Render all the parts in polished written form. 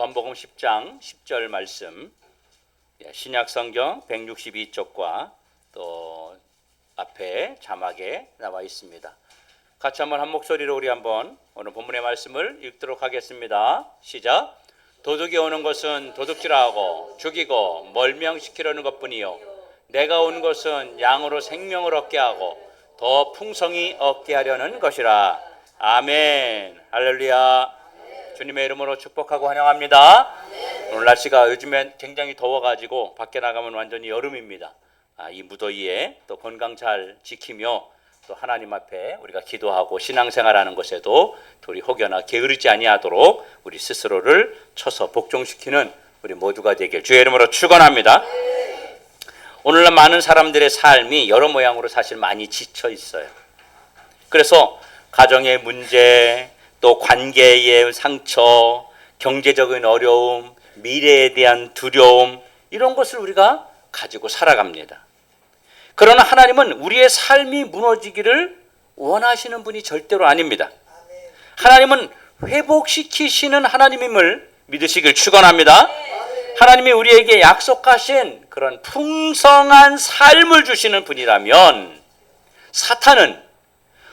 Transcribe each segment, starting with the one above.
요한복음 10장 10절 말씀, 신약성경 162쪽과 또 앞에 자막에 나와 있습니다. 같이 한번 한 목소리로 우리 한번 오늘 본문의 말씀을 읽도록 하겠습니다. 시작. 도둑이 오는 것은 도둑질하고 죽이고 멀명시키려는 것뿐이요 내가 온 것은 양으로 생명을 얻게 하고 더 풍성히 얻게 하려는 것이라. 아멘. 할렐루야. 주님의 이름으로 축복하고 환영합니다. 오늘 날씨가 요즘엔 굉장히 더워가지고 밖에 나가면 완전히 여름입니다. 이 무더위에 또 건강 잘 지키며 또 하나님 앞에 우리가 기도하고 신앙생활하는 것에도 우리 혹여나 게으르지 아니하도록 우리 스스로를 쳐서 복종시키는 우리 모두가 되길 주의 이름으로 축원합니다. 오늘날 많은 사람들의 삶이 여러 모양으로 사실 많이 지쳐 있어요. 그래서 가정의 문제, 또 관계의 상처, 경제적인 어려움, 미래에 대한 두려움, 이런 것을 우리가 가지고 살아갑니다. 그러나 하나님은 우리의 삶이 무너지기를 원하시는 분이 절대로 아닙니다. 하나님은 회복시키시는 하나님임을 믿으시길 축원합니다. 하나님이 우리에게 약속하신 그런 풍성한 삶을 주시는 분이라면 사탄은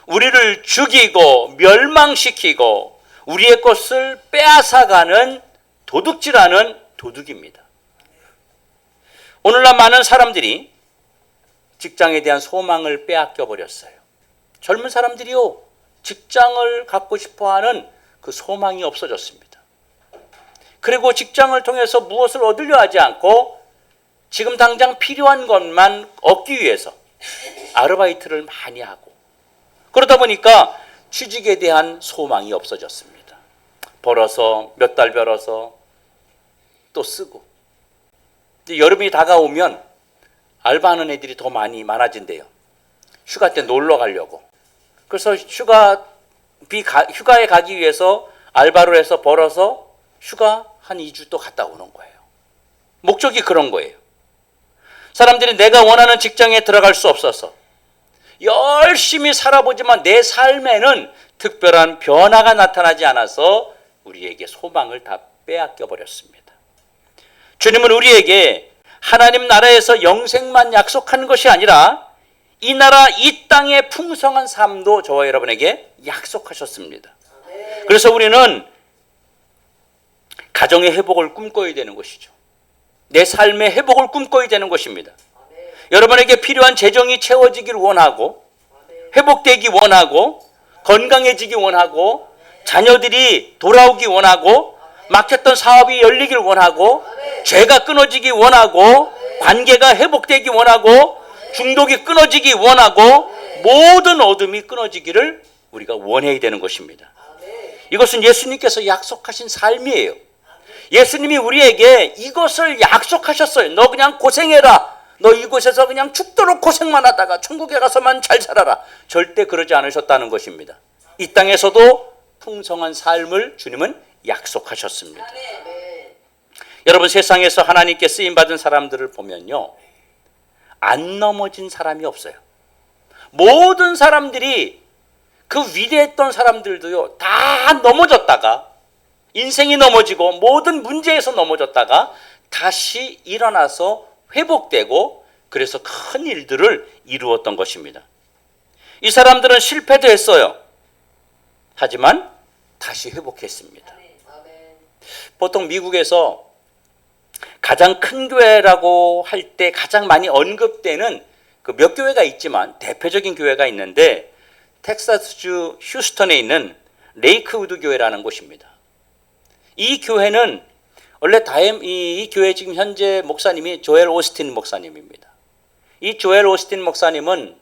우리를 죽이고 멸망시키고 우리의 것을 빼앗아가는 도둑질하는 도둑입니다. 오늘날 많은 사람들이 직장에 대한 소망을 빼앗겨 버렸어요. 젊은 사람들이요, 직장을 갖고 싶어하는 그 소망이 없어졌습니다. 그리고 직장을 통해서 무엇을 얻으려 하지 않고 지금 당장 필요한 것만 얻기 위해서 아르바이트를 많이 하고, 그러다 보니까 취직에 대한 소망이 없어졌습니다. 벌어서 몇 달 벌어서 또 쓰고, 여름이 다가오면 알바하는 애들이 더 많아진대요. 휴가 때 놀러 가려고. 그래서 휴가에 가기 위해서 알바를 해서 벌어서 휴가 한 2주 또 갔다 오는 거예요. 목적이 그런 거예요. 사람들이 내가 원하는 직장에 들어갈 수 없어서 열심히 살아보지만 내 삶에는 특별한 변화가 나타나지 않아서 우리에게 소망을 다 빼앗겨 버렸습니다. 주님은 우리에게 하나님 나라에서 영생만 약속한 것이 아니라 이 나라 이 땅의 풍성한 삶도 저와 여러분에게 약속하셨습니다. 그래서 우리는 가정의 회복을 꿈꿔야 되는 것이죠. 내 삶의 회복을 꿈꿔야 되는 것입니다. 여러분에게 필요한 재정이 채워지길 원하고, 회복되기 원하고, 건강해지기 원하고, 자녀들이 돌아오기 원하고, 막혔던 사업이 열리길 원하고, 죄가 끊어지기 원하고, 관계가 회복되기 원하고, 중독이 끊어지기 원하고, 모든 어둠이 끊어지기를 우리가 원해야 되는 것입니다. 이것은 예수님께서 약속하신 삶이에요. 예수님이 우리에게 이것을 약속하셨어요. 너 그냥 고생해라. 너 이곳에서 그냥 죽도록 고생만 하다가 천국에 가서만 잘 살아라. 절대 그러지 않으셨다는 것입니다. 이 땅에서도 풍성한 삶을 주님은 약속하셨습니다. 여러분, 세상에서 하나님께 쓰임받은 사람들을 보면요, 안 넘어진 사람이 없어요. 모든 사람들이, 그 위대했던 사람들도요, 다 넘어졌다가, 인생이 넘어지고 모든 문제에서 넘어졌다가 다시 일어나서 회복되고, 그래서 큰 일들을 이루었던 것입니다. 이 사람들은 실패도 했어요. 하지만 다시 회복했습니다. 보통 미국에서 가장 큰 교회라고 할 때 가장 많이 언급되는 그 몇 교회가 있지만 대표적인 교회가 있는데, 텍사스주 휴스턴에 있는 레이크우드 교회라는 곳입니다. 이 교회는 원래 이 교회 지금 현재 목사님이 조엘 오스틴 목사님입니다. 이 조엘 오스틴 목사님은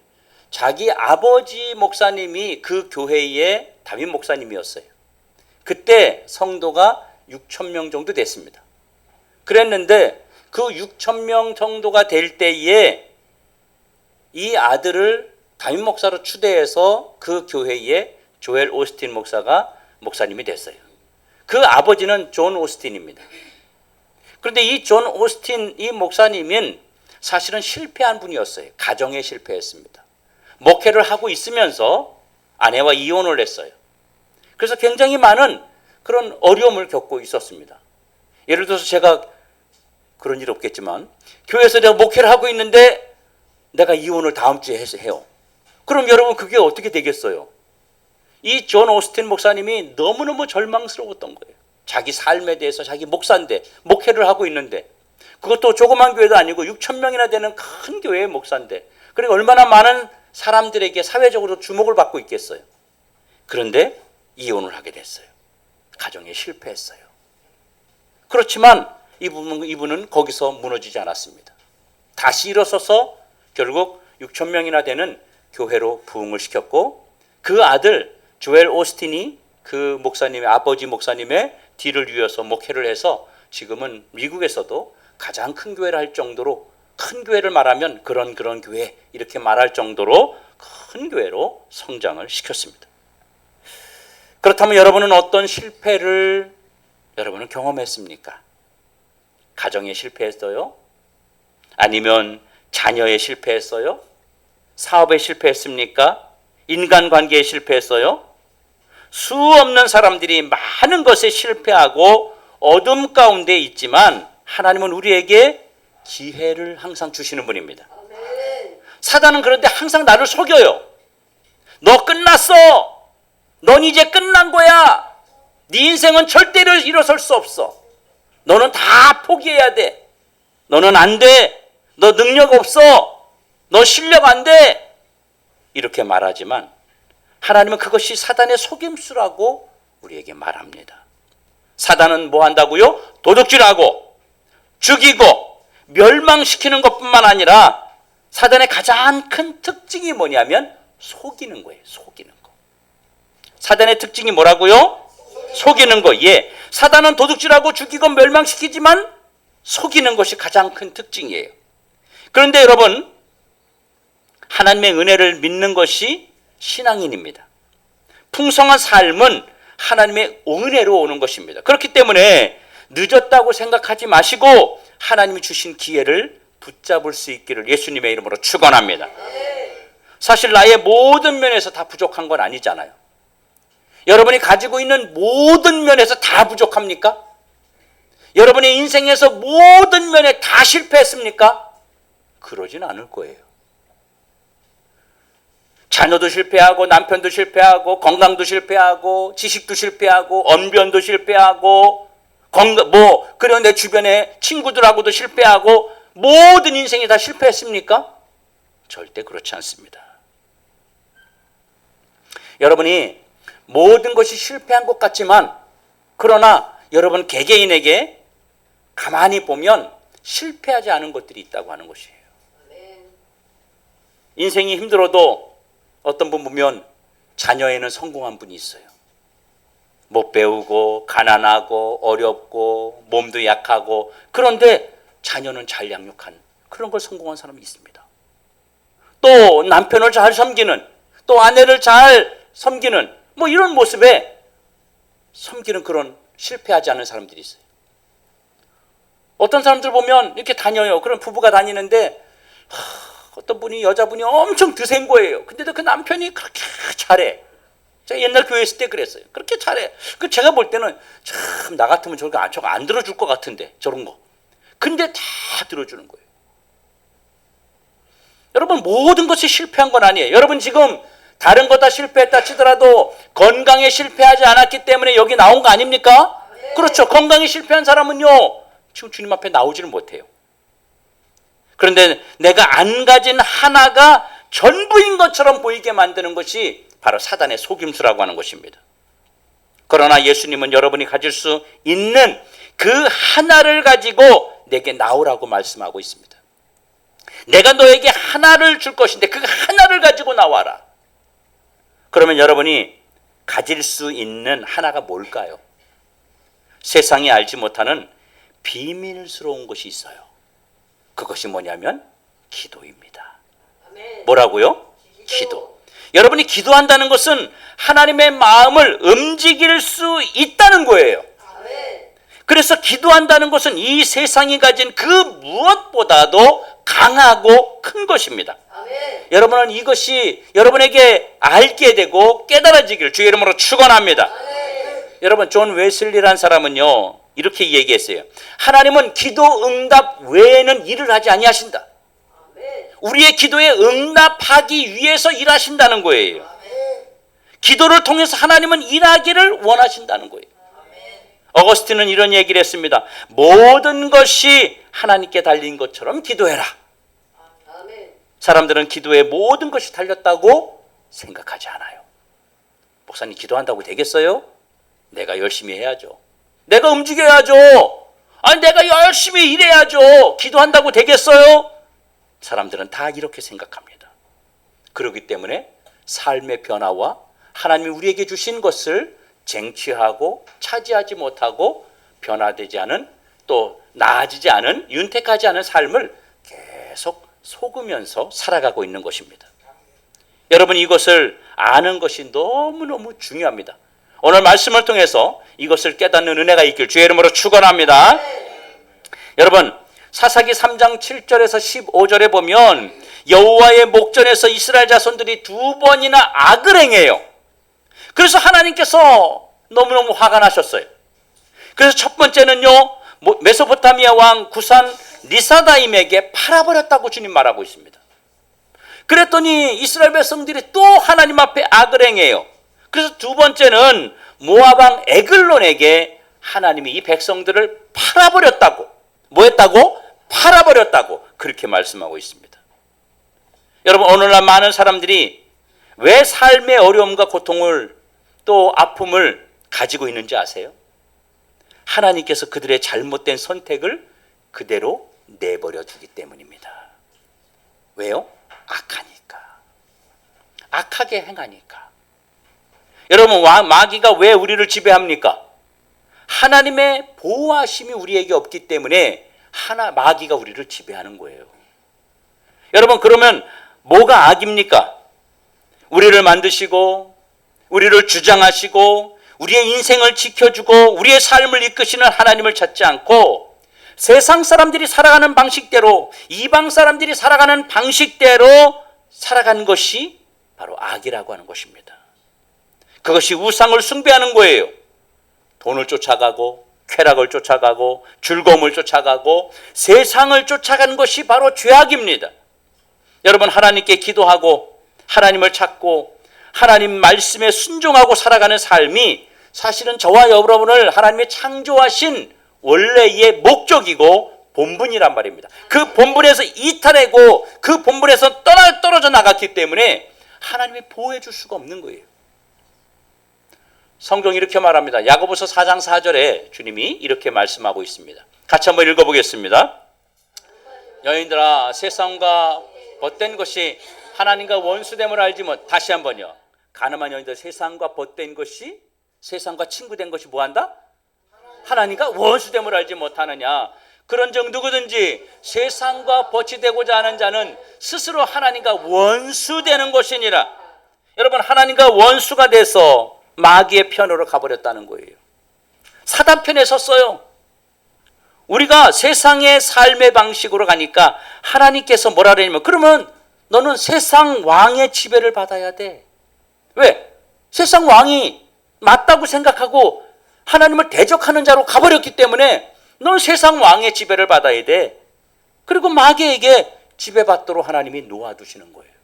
자기 아버지 목사님이 그 교회의 담임 목사님이었어요. 그때 성도가 6천 명 정도 됐습니다. 그랬는데 그 6천 명 정도가 될 때에 이 아들을 담임 목사로 추대해서 그 교회의 조엘 오스틴 목사가 목사님이 됐어요. 그 아버지는 존 오스틴입니다. 그런데 이 존 오스틴 이 목사님은 사실은 실패한 분이었어요. 가정에 실패했습니다. 목회를 하고 있으면서 아내와 이혼을 했어요. 그래서 굉장히 많은 그런 어려움을 겪고 있었습니다. 예를 들어서 제가 그런 일 없겠지만 교회에서 내가 목회를 하고 있는데 내가 이혼을 다음 주에 해요. 그럼 여러분 그게 어떻게 되겠어요? 이 존 오스틴 목사님이 너무너무 절망스러웠던 거예요. 자기 삶에 대해서 자기 목사인데 목회를 하고 있는데 그것도 조그만 교회도 아니고 6천 명이나 되는 큰 교회의 목사인데 그러니까 얼마나 많은 사람들에게 사회적으로 주목을 받고 있겠어요. 그런데 이혼을 하게 됐어요. 가정에 실패했어요. 그렇지만 이분은 거기서 무너지지 않았습니다. 다시 일어서서 결국 6천 명이나 되는 교회로 부흥을 시켰고 그 아들 조엘 오스틴이 그 목사님의 아버지 목사님의 뒤를 이어서 목회를 해서 지금은 미국에서도 가장 큰 교회를 할 정도로 큰 교회를 말하면 그런 교회 이렇게 말할 정도로 큰 교회로 성장을 시켰습니다. 그렇다면 여러분은 어떤 실패를 여러분은 경험했습니까? 가정에 실패했어요? 아니면 자녀에 실패했어요? 사업에 실패했습니까? 인간관계에 실패했어요? 수 없는 사람들이 많은 것에 실패하고 어둠 가운데 있지만 하나님은 우리에게 기회를 항상 주시는 분입니다. 사단은 그런데 항상 나를 속여요. 너 끝났어. 넌 이제 끝난 거야. 네 인생은 절대로 일어설 수 없어. 너는 다 포기해야 돼. 너는 안 돼. 너 능력 없어. 너 실력 안 돼. 이렇게 말하지만 하나님은 그것이 사단의 속임수라고 우리에게 말합니다. 사단은 뭐 한다고요? 도둑질하고 죽이고 멸망시키는 것뿐만 아니라 사단의 가장 큰 특징이 뭐냐면 속이는 거예요. 속이는 거. 사단의 특징이 뭐라고요? 속이는 거. 예. 사단은 도둑질하고 죽이고 멸망시키지만 속이는 것이 가장 큰 특징이에요. 그런데 여러분 하나님의 은혜를 믿는 것이 신앙인입니다. 풍성한 삶은 하나님의 은혜로 오는 것입니다. 그렇기 때문에 늦었다고 생각하지 마시고 하나님이 주신 기회를 붙잡을 수 있기를 예수님의 이름으로 축원합니다. 사실 나의 모든 면에서 다 부족한 건 아니잖아요. 여러분이 가지고 있는 모든 면에서 다 부족합니까? 여러분의 인생에서 모든 면에 다 실패했습니까? 그러진 않을 거예요. 자녀도 실패하고 남편도 실패하고 건강도 실패하고 지식도 실패하고 언변도 실패하고 그런 내 주변에 친구들하고도 실패하고 모든 인생이 다 실패했습니까? 절대 그렇지 않습니다. 여러분이 모든 것이 실패한 것 같지만 그러나 여러분 개개인에게 가만히 보면 실패하지 않은 것들이 있다고 하는 것이에요. 인생이 힘들어도 어떤 분 보면 자녀에는 성공한 분이 있어요. 못 배우고 가난하고 어렵고 몸도 약하고 그런데 자녀는 잘 양육한 그런 걸 성공한 사람이 있습니다. 또 남편을 잘 섬기는 또 아내를 잘 섬기는 뭐 이런 모습에 섬기는 그런 실패하지 않은 사람들이 있어요. 어떤 사람들 보면 이렇게 다녀요. 그런 부부가 다니는데 어떤 분이 여자분이 엄청 드센 거예요. 근데도 그 남편이 그렇게 잘해. 제가 옛날 교회 있을 때 그랬어요. 그렇게 잘해. 그 제가 볼 때는 참 나 같으면 저거 안 들어줄 것 같은데 저런 거. 근데 다 들어주는 거예요. 여러분 모든 것이 실패한 건 아니에요. 여러분 지금 다른 거 다 실패했다 치더라도 건강에 실패하지 않았기 때문에 여기 나온 거 아닙니까? 네. 그렇죠. 건강에 실패한 사람은요. 지금 주님 앞에 나오지는 못해요. 그런데 내가 안 가진 하나가 전부인 것처럼 보이게 만드는 것이 바로 사단의 속임수라고 하는 것입니다. 그러나 예수님은 여러분이 가질 수 있는 그 하나를 가지고 내게 나오라고 말씀하고 있습니다. 내가 너에게 하나를 줄 것인데 그 하나를 가지고 나와라. 그러면 여러분이 가질 수 있는 하나가 뭘까요? 세상이 알지 못하는 비밀스러운 것이 있어요. 그것이 뭐냐면 기도입니다. 뭐라고요? 기도. 여러분이 기도한다는 것은 하나님의 마음을 움직일 수 있다는 거예요. 그래서 기도한다는 것은 이 세상이 가진 그 무엇보다도 강하고 큰 것입니다. 여러분은 이것이 여러분에게 알게 되고 깨달아지기를 주의 이름으로 축원합니다. 여러분 존 웨슬리라는 사람은요 이렇게 얘기했어요. 하나님은 기도 응답 외에는 일을 하지 아니하신다. 우리의 기도에 응답하기 위해서 일하신다는 거예요. 기도를 통해서 하나님은 일하기를 원하신다는 거예요. 어거스틴은 이런 얘기를 했습니다. 모든 것이 하나님께 달린 것처럼 기도해라. 사람들은 기도에 모든 것이 달렸다고 생각하지 않아요. 목사님 기도한다고 되겠어요? 내가 열심히 해야죠. 내가 움직여야죠. 아니 내가 열심히 일해야죠. 기도한다고 되겠어요? 사람들은 다 이렇게 생각합니다. 그렇기 때문에 삶의 변화와 하나님이 우리에게 주신 것을 쟁취하고 차지하지 못하고 변화되지 않은, 또 나아지지 않은, 윤택하지 않은 삶을 계속 속으면서 살아가고 있는 것입니다. 여러분, 이것을 아는 것이 너무너무 중요합니다. 오늘 말씀을 통해서 이것을 깨닫는 은혜가 있길 주의 이름으로 축원합니다. 여러분, 사사기 3장 7절에서 15절에 보면 여호와의 목전에서 이스라엘 자손들이 2번이나 악을 행해요. 그래서 하나님께서 너무너무 화가 나셨어요. 그래서 첫 번째는요, 메소포타미아 왕 구산 리사다임에게 팔아버렸다고 주님 말하고 있습니다. 그랬더니 이스라엘 백성들이 또 하나님 앞에 악을 행해요. 그래서 두 번째는 모압 왕 에글론에게 하나님이 이 백성들을 팔아버렸다고, 뭐 했다고? 팔아버렸다고 그렇게 말씀하고 있습니다. 여러분, 오늘날 많은 사람들이 왜 삶의 어려움과 고통을 또 아픔을 가지고 있는지 아세요? 하나님께서 그들의 잘못된 선택을 그대로 내버려 두기 때문입니다. 왜요? 악하니까. 악하게 행하니까. 여러분, 마귀가 왜 우리를 지배합니까? 하나님의 보호하심이 우리에게 없기 때문에 마귀가 우리를 지배하는 거예요. 여러분, 그러면 뭐가 악입니까? 우리를 만드시고 우리를 주장하시고 우리의 인생을 지켜주고 우리의 삶을 이끄시는 하나님을 찾지 않고 세상 사람들이 살아가는 방식대로, 이방 사람들이 살아가는 방식대로 살아가는 것이 바로 악이라고 하는 것입니다. 그것이 우상을 숭배하는 거예요. 돈을 쫓아가고 쾌락을 쫓아가고 즐거움을 쫓아가고 세상을 쫓아가는 것이 바로 죄악입니다. 여러분, 하나님께 기도하고 하나님을 찾고 하나님 말씀에 순종하고 살아가는 삶이 사실은 저와 여러분을 하나님의 창조하신 원래의 목적이고 본분이란 말입니다. 그 본분에서 이탈하고 그 본분에서 떨어져 나갔기 때문에 하나님이 보호해 줄 수가 없는 거예요. 성경이 이렇게 말합니다. 야고보서 4장 4절에 주님이 이렇게 말씀하고 있습니다. 같이 한번 읽어보겠습니다. 여인들아, 세상과 벗된 것이 하나님과 원수됨을 알지 못. 다시 한번요. 가늠한 여인들, 세상과 벗된 것이, 세상과 친구된 것이 뭐한다? 하나님과 원수됨을 알지 못하느냐. 그런즉 누구든지 세상과 벗이 되고자 하는 자는 스스로 하나님과 원수되는 것이니라. 여러분, 하나님과 원수가 돼서 마귀의 편으로 가버렸다는 거예요. 사단 편에 섰어요. 우리가 세상의 삶의 방식으로 가니까 하나님께서 뭐라 그러냐면, 그러면 너는 세상 왕의 지배를 받아야 돼. 왜? 세상 왕이 맞다고 생각하고 하나님을 대적하는 자로 가버렸기 때문에 너는 세상 왕의 지배를 받아야 돼. 그리고 마귀에게 지배받도록 하나님이 놓아두시는 거예요.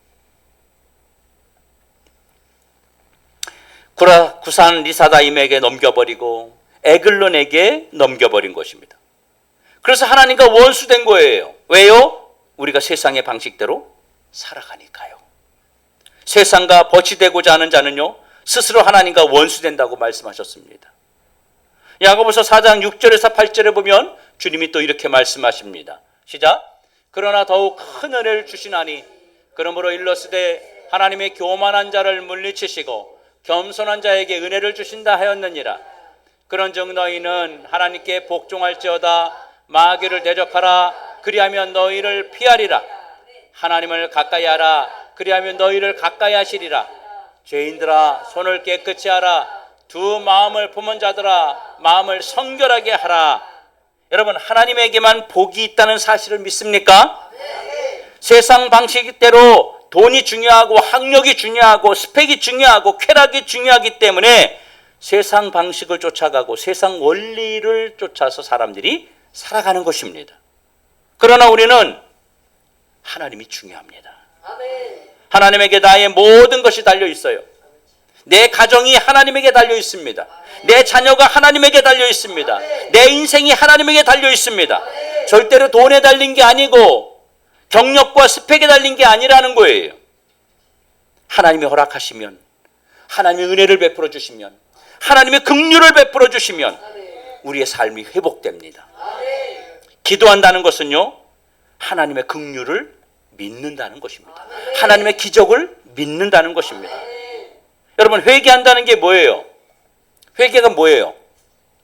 구산 리사다임에게 넘겨버리고 에글론에게 넘겨버린 것입니다. 그래서 하나님과 원수된 거예요. 왜요? 우리가 세상의 방식대로 살아가니까요. 세상과 벗이 되고자 하는 자는요, 스스로 하나님과 원수된다고 말씀하셨습니다. 야고보서 4장 6절에서 8절에 보면 주님이 또 이렇게 말씀하십니다. 시작. 그러나 더욱 큰 은혜를 주시나니 그러므로 일러스되 하나님의 교만한 자를 물리치시고 겸손한 자에게 은혜를 주신다 하였느니라. 그런즉 너희는 하나님께 복종할지어다. 마귀를 대적하라. 그리하면 너희를 피하리라. 하나님을 가까이 하라. 그리하면 너희를 가까이 하시리라. 죄인들아, 손을 깨끗이 하라. 두 마음을 품은 자들아, 마음을 성결하게 하라. 여러분, 하나님에게만 복이 있다는 사실을 믿습니까? 세상 방식대로 돈이 중요하고 학력이 중요하고 스펙이 중요하고 쾌락이 중요하기 때문에 세상 방식을 쫓아가고 세상 원리를 쫓아서 사람들이 살아가는 것입니다. 그러나 우리는 하나님이 중요합니다. 하나님에게 나의 모든 것이 달려 있어요. 내 가정이 하나님에게 달려 있습니다. 내 자녀가 하나님에게 달려 있습니다. 내 인생이 하나님에게 달려 있습니다. 절대로 돈에 달린 게 아니고 경력과 스펙에 달린 게 아니라는 거예요. 하나님이 허락하시면, 하나님의 은혜를 베풀어 주시면, 하나님의 긍휼을 베풀어 주시면 우리의 삶이 회복됩니다. 기도한다는 것은요, 하나님의 긍휼을 믿는다는 것입니다. 하나님의 기적을 믿는다는 것입니다. 여러분, 회개한다는 게 뭐예요? 회개가 뭐예요?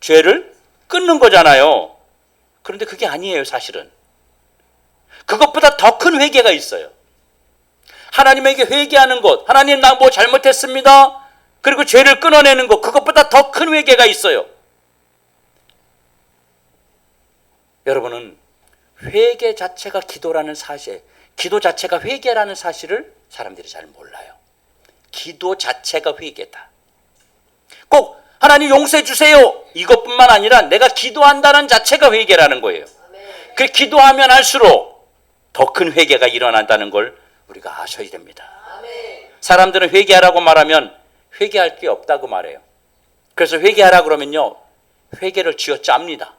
죄를 끊는 거잖아요. 그런데 그게 아니에요, 사실은. 그것보다 더 큰 회개가 있어요. 하나님에게 회개하는 것, 하나님 나 뭐 잘못했습니다. 그리고 죄를 끊어내는 것, 그것보다 더 큰 회개가 있어요. 여러분은 회개 자체가 기도라는 사실, 기도 자체가 회개라는 사실을 사람들이 잘 몰라요. 기도 자체가 회개다. 꼭 하나님 용서해 주세요, 이것뿐만 아니라 내가 기도한다는 자체가 회개라는 거예요. 그 기도하면 할수록 더 큰 회개가 일어난다는 걸 우리가 아셔야 됩니다. 사람들은 회개하라고 말하면 회개할 게 없다고 말해요. 그래서 회개하라 그러면요, 회개를 쥐어짭니다.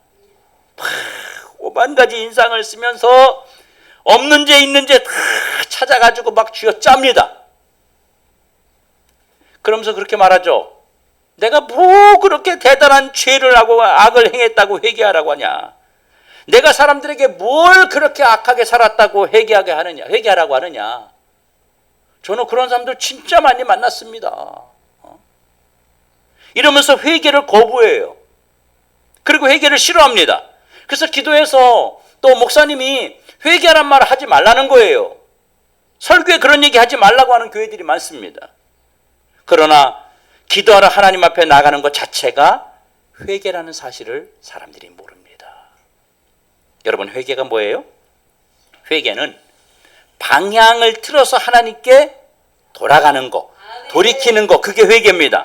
오만 가지 인상을 쓰면서 없는 죄 있는 죄 다 찾아가지고 막 쥐어짭니다. 그러면서 그렇게 말하죠. 내가 뭐 그렇게 대단한 죄를 하고 악을 행했다고 회개하라고 하냐. 내가 사람들에게 뭘 그렇게 악하게 살았다고 회개하라고 하느냐. 저는 그런 사람들 진짜 많이 만났습니다. 이러면서 회개를 거부해요. 그리고 회개를 싫어합니다. 그래서 기도해서 또 목사님이 회개하란 말을 하지 말라는 거예요. 설교에 그런 얘기 하지 말라고 하는 교회들이 많습니다. 그러나 기도하러 하나님 앞에 나가는 것 자체가 회개라는 사실을 사람들이 모릅니다. 여러분, 회개가 뭐예요? 회개는 방향을 틀어서 하나님께 돌아가는 거, 돌이키는 거, 그게 회개입니다.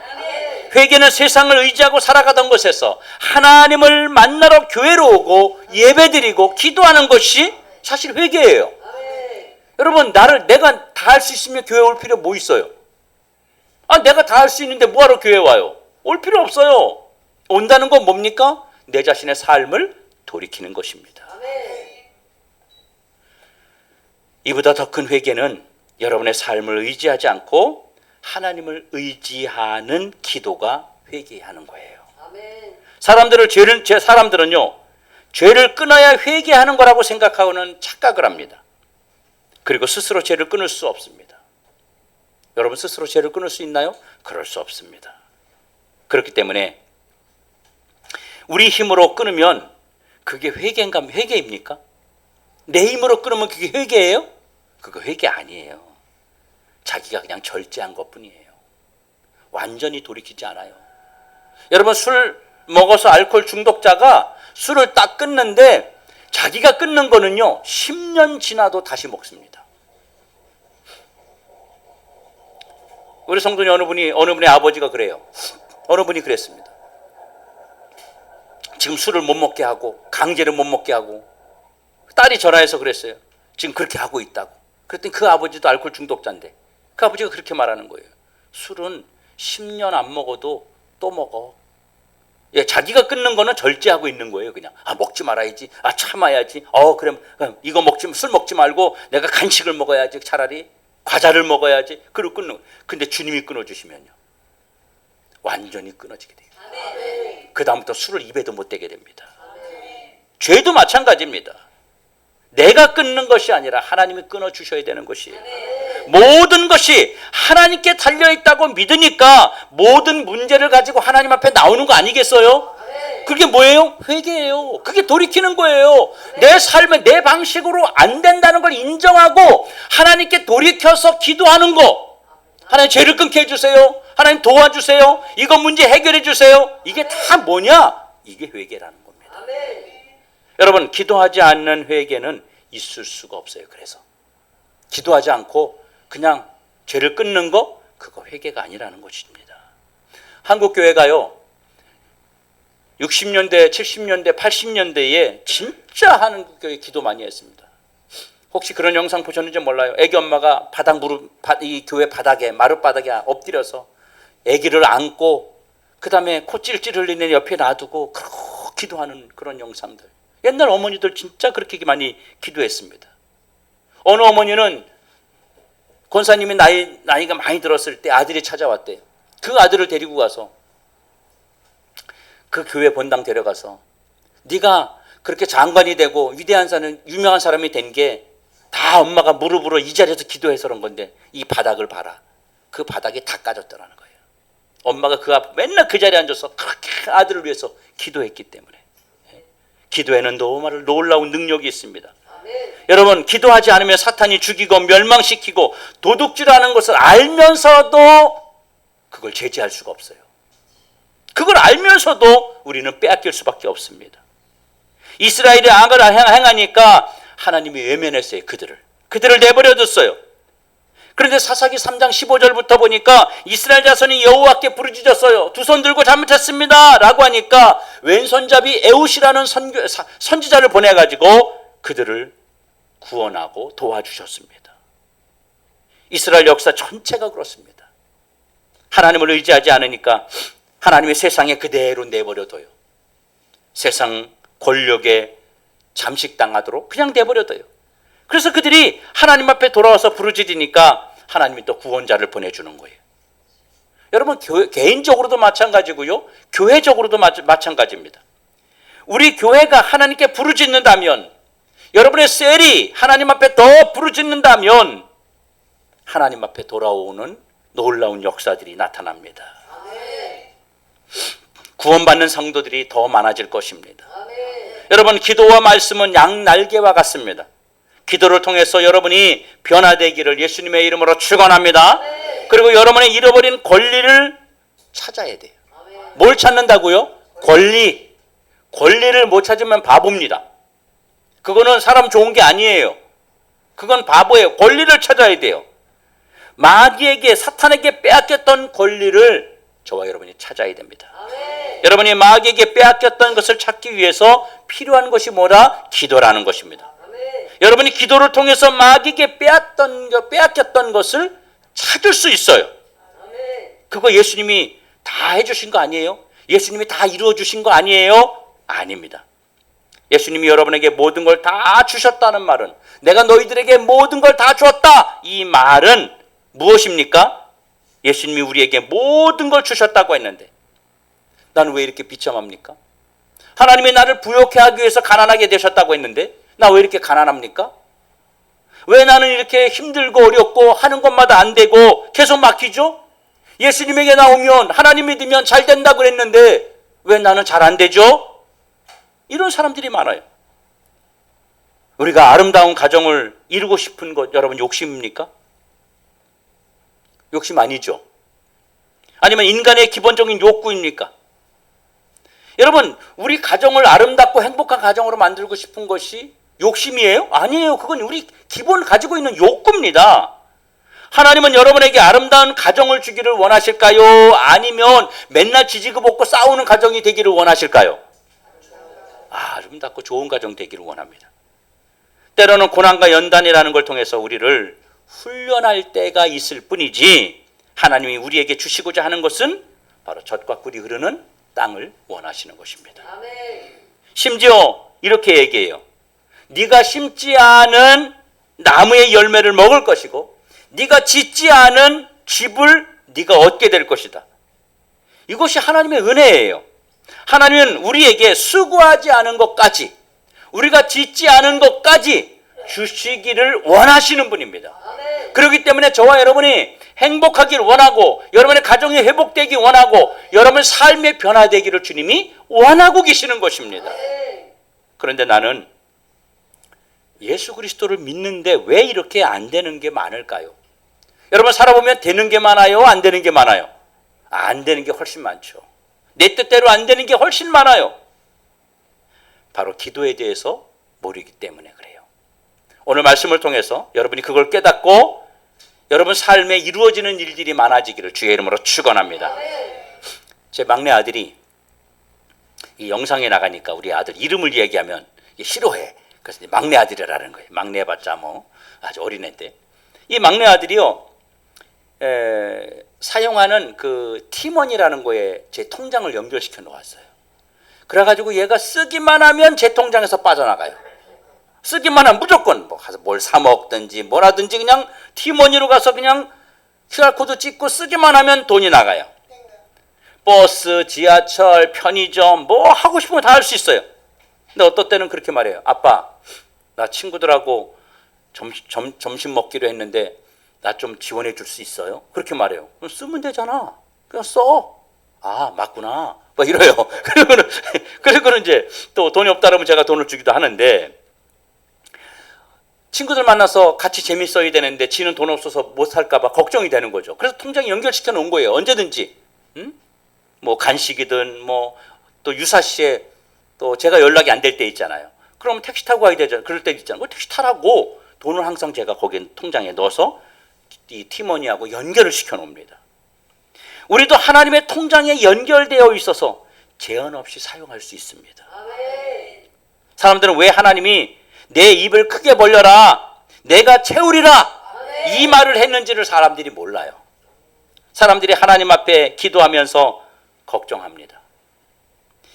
회개는 세상을 의지하고 살아가던 곳에서 하나님을 만나러 교회로 오고 예배드리고 기도하는 것이 사실 회개예요. 여러분, 내가 다 할 수 있으면 교회 올 필요 뭐 있어요? 내가 다 할 수 있는데 뭐하러 교회 와요? 올 필요 없어요. 온다는 건 뭡니까? 내 자신의 삶을 돌이키는 것입니다. 이보다 더 큰 회개는 여러분의 삶을 의지하지 않고 하나님을 의지하는 기도가 회개하는 거예요. 사람들은요, 죄를 끊어야 회개하는 거라고 생각하고는 착각을 합니다. 그리고 스스로 죄를 끊을 수 없습니다. 여러분, 스스로 죄를 끊을 수 있나요? 그럴 수 없습니다. 그렇기 때문에 우리 힘으로 끊으면 그게 회개입니까? 내 힘으로 끊으면 그게 회개예요? 그거 회개 아니에요. 자기가 그냥 절제한 것뿐이에요. 완전히 돌이키지 않아요. 여러분, 술 먹어서 알코올 중독자가 술을 딱 끊는데 자기가 끊는 거는요, 10년 지나도 다시 먹습니다. 우리 성도님 어느 분의 아버지가 그래요. 어느 분이 그랬습니다. 지금 술을 못 먹게 하고 강제로 못 먹게 하고, 딸이 전화해서 그랬어요. 지금 그렇게 하고 있다고. 그랬더니 그 아버지도 알코올 중독자인데 그 아버지가 그렇게 말하는 거예요. 술은 10년 안 먹어도 또 먹어. 자기가 끊는 거는 절제하고 있는 거예요. 그냥 먹지 말아야지, 참아야지. 그럼 술 먹지 말고 내가 간식을 먹어야지, 차라리 과자를 먹어야지. 그리고 끊는 거예요. 근데 주님이 끊어주시면요, 완전히 끊어지게 돼요. 그 다음부터 술을 입에도 못 대게 됩니다. 죄도 마찬가지입니다. 내가 끊는 것이 아니라 하나님이 끊어주셔야 되는 것이에요. 모든 것이 하나님께 달려있다고 믿으니까 모든 문제를 가지고 하나님 앞에 나오는 거 아니겠어요? 그게 뭐예요? 회개예요. 그게 돌이키는 거예요. 내 삶에 내 방식으로 안 된다는 걸 인정하고 하나님께 돌이켜서 기도하는 거. 하나님, 죄를 끊게 해주세요. 하나님, 도와주세요. 이거 문제 해결해 주세요. 이게 다 뭐냐? 이게 회개라는 겁니다. 여러분, 기도하지 않는 회개는 있을 수가 없어요. 그래서 기도하지 않고 그냥 죄를 끊는 거, 그거 회개가 아니라는 것입니다. 한국 교회가요 60년대, 70년대, 80년대에 진짜 한국 교회 기도 많이 했습니다. 혹시 그런 영상 보셨는지 몰라요. 애기 엄마가 이 교회 바닥에, 마룻바닥에 엎드려서 애기를 안고 그 다음에 코 찔찔 흘리는 옆에 놔두고 그렇게 기도하는 그런 영상들. 옛날 어머니들 진짜 그렇게 많이 기도했습니다. 어느 어머니는 권사님이 나이가 많이 들었을 때 아들이 찾아왔대요. 그 아들을 데리고 가서 그 교회 본당 데려가서 네가 그렇게 장관이 되고 위대한 사람, 유명한 사람이 된 게 다 엄마가 무릎으로 이 자리에서 기도해서 그런 건데 이 바닥을 봐라. 그 바닥이 다 까졌더라는 거예요. 엄마가 그 앞 맨날 그 자리에 앉아서 그렇게 아들을 위해서 기도했기 때문에. 기도에는 너무 놀라운 능력이 있습니다. 아멘. 여러분, 기도하지 않으면 사탄이 죽이고 멸망시키고 도둑질하는 것을 알면서도 그걸 제지할 수가 없어요. 그걸 알면서도 우리는 빼앗길 수밖에 없습니다. 이스라엘이 악을 행하니까 하나님이 외면했어요. 그들을 내버려뒀어요. 그런데 사사기 3장 15절부터 보니까 이스라엘 자손이 여호와께 부르짖었어요. 두 손 들고 잘못했습니다 라고 하니까 왼손잡이 에웃이라는 선지자를 보내가지고 그들을 구원하고 도와주셨습니다. 이스라엘 역사 전체가 그렇습니다. 하나님을 의지하지 않으니까 하나님의 세상에 그대로 내버려둬요. 세상 권력에 잠식당하도록 그냥 내버려둬요. 그래서 그들이 하나님 앞에 돌아와서 부르짖으니까 하나님이 또 구원자를 보내주는 거예요. 여러분, 개인적으로도 마찬가지고요, 교회적으로도 마찬가지입니다. 우리 교회가 하나님께 부르짖는다면, 여러분의 셀이 하나님 앞에 더 부르짖는다면 하나님 앞에 돌아오는 놀라운 역사들이 나타납니다. 구원받는 성도들이 더 많아질 것입니다. 여러분, 기도와 말씀은 양날개와 같습니다. 기도를 통해서 여러분이 변화되기를 예수님의 이름으로 축원합니다. 그리고 여러분의 잃어버린 권리를 찾아야 돼요. 뭘 찾는다고요? 권리를 못 찾으면 바보입니다. 그거는 사람 좋은 게 아니에요. 그건 바보예요. 권리를 찾아야 돼요. 마귀에게, 사탄에게 빼앗겼던 권리를 저와 여러분이 찾아야 됩니다. 여러분이 마귀에게 빼앗겼던 것을 찾기 위해서 필요한 것이 뭐라? 기도라는 것입니다. 여러분이 기도를 통해서 마귀에게 빼앗겼던 것을 찾을 수 있어요. 그거 예수님이 다 해주신 거 아니에요? 예수님이 다 이루어주신 거 아니에요? 아닙니다. 예수님이 여러분에게 모든 걸 다 주셨다는 말은, 내가 너희들에게 모든 걸 다 주었다, 이 말은 무엇입니까? 예수님이 우리에게 모든 걸 주셨다고 했는데 나는 왜 이렇게 비참합니까? 하나님이 나를 부욕해 하기 위해서 가난하게 되셨다고 했는데 나 왜 이렇게 가난합니까? 왜 나는 이렇게 힘들고 어렵고 하는 것마다 안 되고 계속 막히죠? 예수님에게 나오면, 하나님 믿으면 잘 된다고 그랬는데 왜 나는 잘 안 되죠? 이런 사람들이 많아요. 우리가 아름다운 가정을 이루고 싶은 것, 여러분 욕심입니까? 욕심 아니죠? 아니면 인간의 기본적인 욕구입니까? 여러분, 우리 가정을 아름답고 행복한 가정으로 만들고 싶은 것이 욕심이에요? 아니에요. 그건 우리 기본 가지고 있는 욕구입니다. 하나님은 여러분에게 아름다운 가정을 주기를 원하실까요? 아니면 맨날 지지고 볶고 싸우는 가정이 되기를 원하실까요? 아름답고 좋은 가정 되기를 원합니다. 때로는 고난과 연단이라는 걸 통해서 우리를 훈련할 때가 있을 뿐이지, 하나님이 우리에게 주시고자 하는 것은 바로 젖과 꿀이 흐르는 땅을 원하시는 것입니다. 심지어 이렇게 얘기해요. 네가 심지 않은 나무의 열매를 먹을 것이고 네가 짓지 않은 집을 네가 얻게 될 것이다. 이것이 하나님의 은혜예요. 하나님은 우리에게 수고하지 않은 것까지, 우리가 짓지 않은 것까지 주시기를 원하시는 분입니다. 그렇기 때문에 저와 여러분이 행복하기를 원하고, 여러분의 가정이 회복되기 원하고, 여러분의 삶의 변화되기를 주님이 원하고 계시는 것입니다. 그런데 나는 예수 그리스도를 믿는데 왜 이렇게 안 되는 게 많을까요? 여러분, 살아보면 되는 게 많아요? 안 되는 게 많아요? 안 되는 게 훨씬 많죠. 내 뜻대로 안 되는 게 훨씬 많아요. 바로 기도에 대해서 모르기 때문에 그래요. 오늘 말씀을 통해서 여러분이 그걸 깨닫고 여러분 삶에 이루어지는 일들이 많아지기를 주의 이름으로 축원합니다. 제 막내 아들이 이 영상에 나가니까 우리 아들 이름을 얘기하면 싫어해. 그래서 이제 막내 아들이라는 거예요. 막내 해봤자 뭐 아주 어린애인데 이 막내 아들이요 사용하는 그 티머니라는 거에 제 통장을 연결시켜 놓았어요. 그래가지고 얘가 쓰기만 하면 제 통장에서 빠져나가요. 쓰기만 하면 무조건 뭐 가서 뭘 사 먹든지 뭐라든지 그냥 티머니로 가서 그냥 QR코드 찍고 쓰기만 하면 돈이 나가요. 버스, 지하철, 편의점 뭐 하고 싶은 거 다 할 수 있어요. 근데 어떨 때는 그렇게 말해요. 아빠, 나 친구들하고 점심 먹기로 했는데 나 좀 지원해 줄 수 있어요? 그렇게 말해요. 그럼 쓰면 되잖아. 그냥 써. 아, 맞구나. 뭐 이래요. 그리고는 이제 또 돈이 없다 그러면 제가 돈을 주기도 하는데 친구들 만나서 같이 재밌어야 되는데 지는 돈 없어서 못 살까 봐 걱정이 되는 거죠. 그래서 통장에 연결시켜 놓은 거예요. 언제든지. 뭐 간식이든 뭐 또 유사시에 또 제가 연락이 안 될 때 있잖아요. 그럼 택시 타고 가야 되잖아요. 그럴 때 있잖아요. 뭐 택시 타라고 돈을 항상 제가 거기 통장에 넣어서 이 티머니하고 연결을 시켜 놓습니다. 우리도 하나님의 통장에 연결되어 있어서 제한 없이 사용할 수 있습니다. 사람들은 왜 하나님이 내 입을 크게 벌려라, 내가 채우리라 이 말을 했는지를 사람들이 몰라요. 사람들이 하나님 앞에 기도하면서 걱정합니다.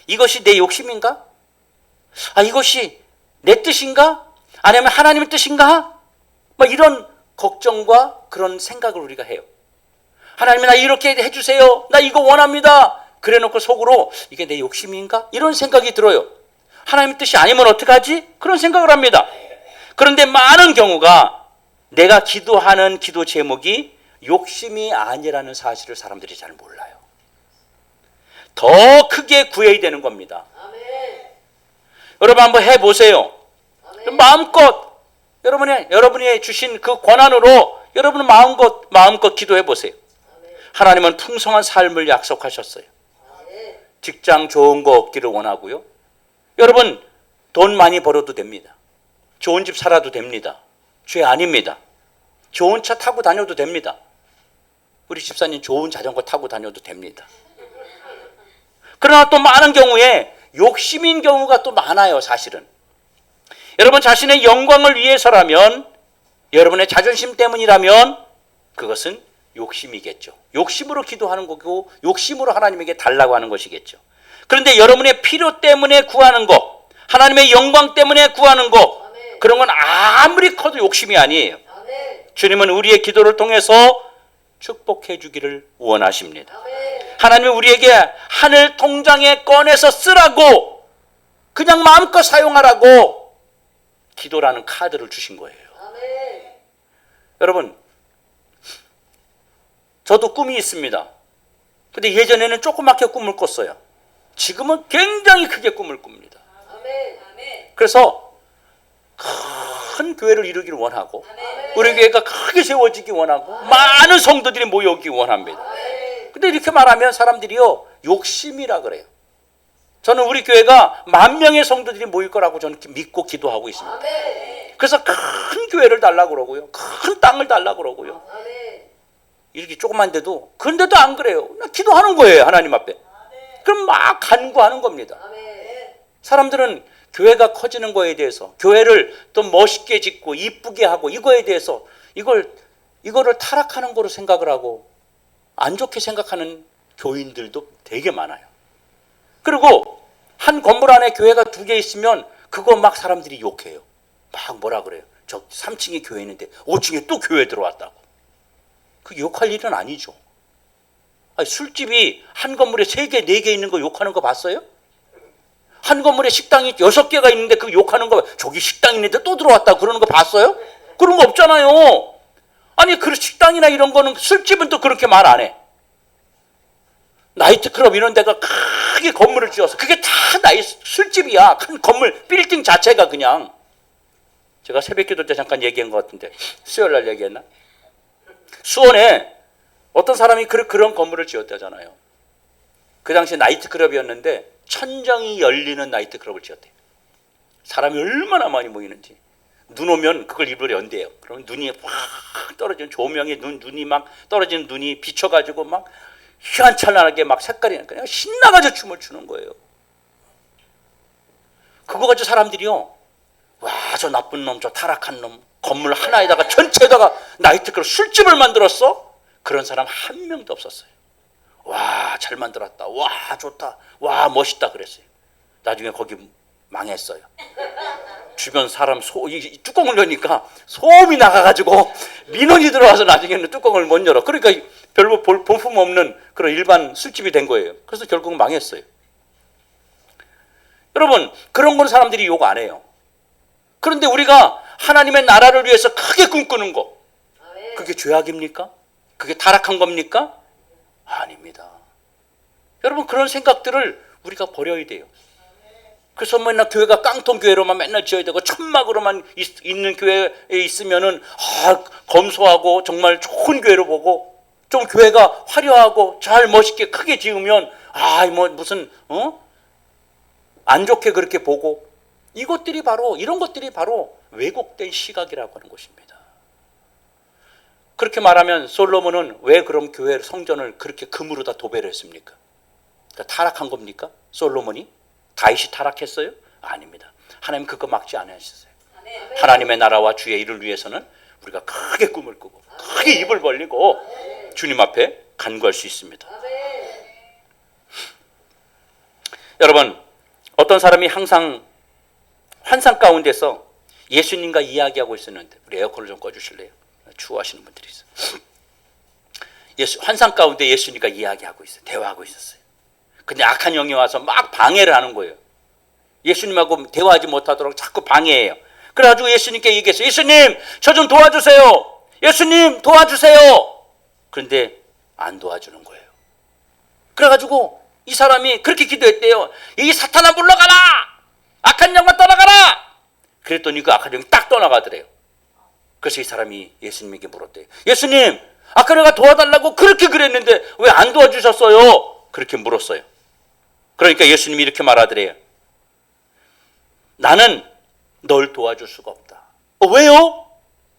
이것이 내 욕심인가? 아, 이것이 내 뜻인가? 아니면 하나님의 뜻인가? 막 이런 걱정과 그런 생각을 우리가 해요. 하나님이 나 이렇게 해주세요. 나 이거 원합니다. 그래 놓고 속으로 이게 내 욕심인가? 이런 생각이 들어요. 하나님의 뜻이 아니면 어떡하지? 그런 생각을 합니다. 그런데 많은 경우가 내가 기도하는 기도 제목이 욕심이 아니라는 사실을 사람들이 잘 몰라요. 더 크게 구해야 되는 겁니다. 여러분 한번 해보세요. 마음껏 여러분이 주신 그 권한으로 여러분은 마음껏 기도해 보세요. 하나님은 풍성한 삶을 약속하셨어요. 직장 좋은 거 얻기를 원하고요. 여러분 돈 많이 벌어도 됩니다. 좋은 집 살아도 됩니다. 죄 아닙니다. 좋은 차 타고 다녀도 됩니다. 우리 집사님 좋은 자전거 타고 다녀도 됩니다. 그러나 또 많은 경우에 욕심인 경우가 또 많아요. 사실은 여러분 자신의 영광을 위해서라면, 여러분의 자존심 때문이라면 그것은 욕심이겠죠. 욕심으로 기도하는 거고 욕심으로 하나님에게 달라고 하는 것이겠죠. 그런데 여러분의 필요 때문에 구하는 거, 하나님의 영광 때문에 구하는 거, 그런 건 아무리 커도 욕심이 아니에요. 주님은 우리의 기도를 통해서 축복해 주기를 원하십니다. 하나님은 우리에게 하늘 통장에 꺼내서 쓰라고, 그냥 마음껏 사용하라고 기도라는 카드를 주신 거예요. 여러분, 저도 꿈이 있습니다. 근데 예전에는 조그맣게 꿈을 꿨어요. 지금은 굉장히 크게 꿈을 꿉니다. 그래서 큰 교회를 이루기를 원하고, 우리 교회가 크게 세워지기 원하고, 많은 성도들이 모여오기 원합니다. 근데 이렇게 말하면 사람들이요, 욕심이라 그래요. 저는 우리 교회가 10,000명의 성도들이 모일 거라고 저는 믿고 기도하고 있습니다. 그래서 큰 교회를 달라고 그러고요, 큰 땅을 달라고 그러고요. 이렇게 조그만데도, 그런데도 안 그래요. 기도하는 거예요, 하나님 앞에. 그럼 막 간구하는 겁니다. 사람들은 교회가 커지는 거에 대해서, 교회를 또 멋있게 짓고 이쁘게 하고 이거에 대해서 이거를 타락하는 거로 생각을 하고 안 좋게 생각하는 교인들도 되게 많아요. 그리고 한 건물 안에 교회가 2개 있으면 그거 막 사람들이 욕해요. 막 뭐라 그래요. 저 3층에 교회 있는데 5층에 또 교회 들어왔다고. 그 욕할 일은 아니죠. 아니, 술집이 한 건물에 3개, 4개 있는 거 욕하는 거 봤어요? 한 건물에 식당이 6개가 있는데 그 욕하는 거, 저기 식당 있는데 또 들어왔다고 그러는 거 봤어요? 그런 거 없잖아요. 아니, 그 식당이나 이런 거는, 술집은 또 그렇게 말 안 해. 나이트클럽 이런 데가 크게 건물을 지어서, 그게 다 술집이야. 큰 건물, 빌딩 자체가 그냥. 제가 새벽기도 때 잠깐 얘기한 것 같은데, 수요일 날 얘기했나? 수원에 어떤 사람이 그런 건물을 지었다잖아요. 그 당시 나이트클럽이었는데 천정이 열리는 나이트클럽을 지었대요. 사람이 얼마나 많이 모이는지. 눈 오면 그걸 입으로 연대요. 그러면 눈이 확 떨어지는, 조명에 눈이 막 떨어지는 눈이 비쳐가지고 막 희한찬란하게 막 색깔이 그냥 신나가지고 춤을 추는 거예요. 그거 가지고 사람들이요, 와, 저 나쁜 놈, 저 타락한 놈, 건물 하나에다가 전체에다가 나이트클럽 술집을 만들었어? 그런 사람 한 명도 없었어요. 와, 잘 만들었다. 와, 좋다. 와, 멋있다 그랬어요. 나중에 거기 망했어요. 주변 사람 이 뚜껑을 여니까 소음이 나가가지고 민원이 들어와서 나중에는 뚜껑을 못 열어. 그러니까 별로 볼품 없는 그런 일반 술집이 된 거예요. 그래서 결국은 망했어요. 여러분, 그런 건 사람들이 욕 안 해요. 그런데 우리가 하나님의 나라를 위해서 크게 꿈꾸는 거, 그게 죄악입니까? 그게 타락한 겁니까? 아닙니다. 여러분, 그런 생각들을 우리가 버려야 돼요. 그래서 맨날 교회가 깡통 교회로만 맨날 지어야 되고 천막으로만 있는 교회에 있으면은 검소하고 정말 좋은 교회로 보고, 좀 교회가 화려하고 잘 멋있게 크게 지으면 뭐 무슨 안 좋게 그렇게 보고, 이런 것들이 바로 왜곡된 시각이라고 하는 것입니다. 그렇게 말하면 솔로몬은 왜 그럼 교회 성전을 그렇게 금으로 다 도배를 했습니까? 그러니까 타락한 겁니까? 솔로몬이? 다윗이 타락했어요? 아닙니다. 하나님 그거 막지 않으셨어요. 하나님의 나라와 주의 일을 위해서는 우리가 크게 꿈을 꾸고 크게 입을 벌리고 주님 앞에 간구할 수 있습니다. 여러분, 어떤 사람이 항상 환상 가운데서 예수님과 이야기하고 있었는데, 우리 에어컨을 좀 꺼주실래요? 추워하시는 분들이 있어요. 환상 가운데 예수님과 이야기하고 있어요. 대화하고 있었어요. 근데 악한 영이 와서 막 방해를 하는 거예요. 예수님하고 대화하지 못하도록 자꾸 방해해요. 그래가지고 예수님께 얘기했어요. 예수님, 저 좀 도와주세요. 예수님, 도와주세요. 그런데 안 도와주는 거예요. 그래가지고 이 사람이 그렇게 기도했대요. 이 사탄아 물러가라! 악한 영아 떠나가라! 그랬더니 그 악한 영이 딱 떠나가더래요. 그래서 이 사람이 예수님에게 물었대요. 예수님, 아까 내가 도와달라고 그렇게 그랬는데 왜 안 도와주셨어요? 그렇게 물었어요. 그러니까 예수님이 이렇게 말하더래요. 나는 널 도와줄 수가 없다. 왜요?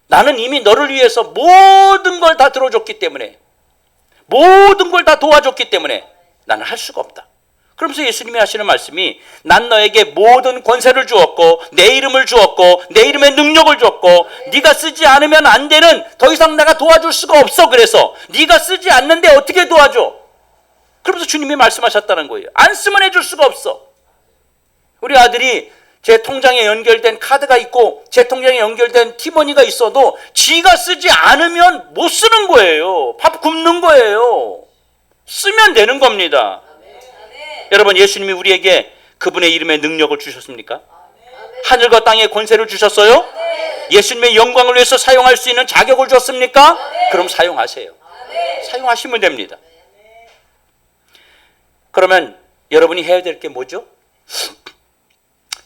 나는 이미 너를 위해서 모든 걸 다 들어줬기 때문에, 모든 걸 다 도와줬기 때문에 나는 할 수가 없다. 그러면서 예수님이 하시는 말씀이, 난 너에게 모든 권세를 주었고 내 이름을 주었고 내 이름의 능력을 주었고 네가 쓰지 않으면 안 되는, 더 이상 내가 도와줄 수가 없어. 그래서 네가 쓰지 않는데 어떻게 도와줘? 그러면서 주님이 말씀하셨다는 거예요. 안 쓰면 해줄 수가 없어. 우리 아들이 제 통장에 연결된 카드가 있고 제 통장에 연결된 티머니가 있어도 지가 쓰지 않으면 못 쓰는 거예요. 밥 굶는 거예요. 쓰면 되는 겁니다. 여러분, 예수님이 우리에게 그분의 이름의 능력을 주셨습니까? 하늘과 땅의 권세를 주셨어요? 예수님의 영광을 위해서 사용할 수 있는 자격을 줬습니까? 그럼 사용하세요. 사용하시면 됩니다. 그러면 여러분이 해야 될 게 뭐죠?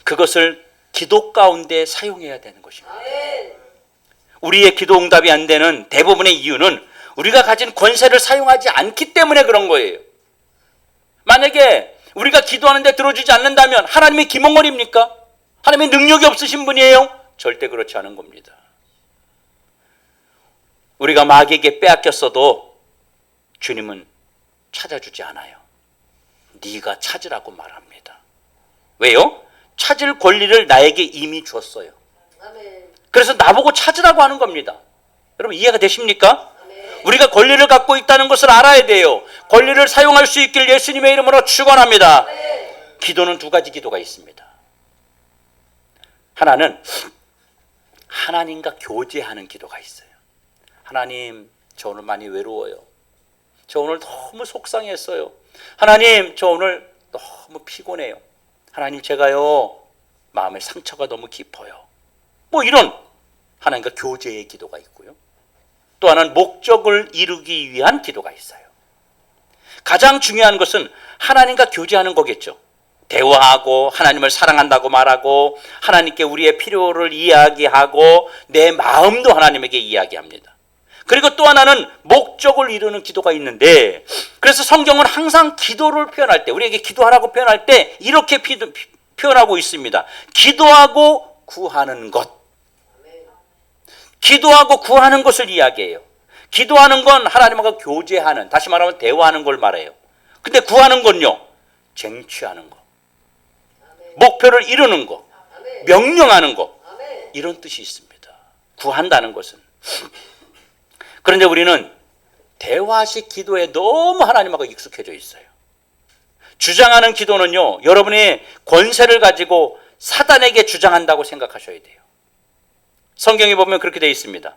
그것을 기도 가운데 사용해야 되는 것입니다. 우리의 기도 응답이 안 되는 대부분의 이유는 우리가 가진 권세를 사용하지 않기 때문에 그런 거예요. 만약에 우리가 기도하는데 들어주지 않는다면 하나님이 기멍머리입니까? 하나님의 능력이 없으신 분이에요? 절대 그렇지 않은 겁니다. 우리가 마귀에게 빼앗겼어도 주님은 찾아주지 않아요. 네가 찾으라고 말합니다. 왜요? 찾을 권리를 나에게 이미 줬어요. 그래서 나보고 찾으라고 하는 겁니다. 여러분, 이해가 되십니까? 우리가 권리를 갖고 있다는 것을 알아야 돼요. 권리를 사용할 수 있길 예수님의 이름으로 축원합니다. 기도는 두 가지 기도가 있습니다. 하나는 하나님과 교제하는 기도가 있어요. 하나님, 저 오늘 많이 외로워요. 저 오늘 너무 속상했어요. 하나님, 저 오늘 너무 피곤해요. 하나님, 제가요 마음의 상처가 너무 깊어요. 뭐 이런 하나님과 교제의 기도가 있고요. 또 하나는 목적을 이루기 위한 기도가 있어요. 가장 중요한 것은 하나님과 교제하는 거겠죠. 대화하고 하나님을 사랑한다고 말하고 하나님께 우리의 필요를 이야기하고 내 마음도 하나님에게 이야기합니다. 그리고 또 하나는 목적을 이루는 기도가 있는데, 그래서 성경은 항상 기도를 표현할 때, 우리에게 기도하라고 표현할 때 이렇게 표현하고 있습니다. 기도하고 구하는 것. 기도하고 구하는 것을 이야기해요. 기도하는 건 하나님과 교제하는, 다시 말하면 대화하는 걸 말해요. 근데 구하는 건요, 쟁취하는 거, 목표를 이루는 거, 명령하는 거, 이런 뜻이 있습니다. 구한다는 것은. 그런데 우리는 대화식 기도에 너무 하나님하고 익숙해져 있어요. 주장하는 기도는요, 여러분의 권세를 가지고 사단에게 주장한다고 생각하셔야 돼요. 성경에 보면 그렇게 되어 있습니다.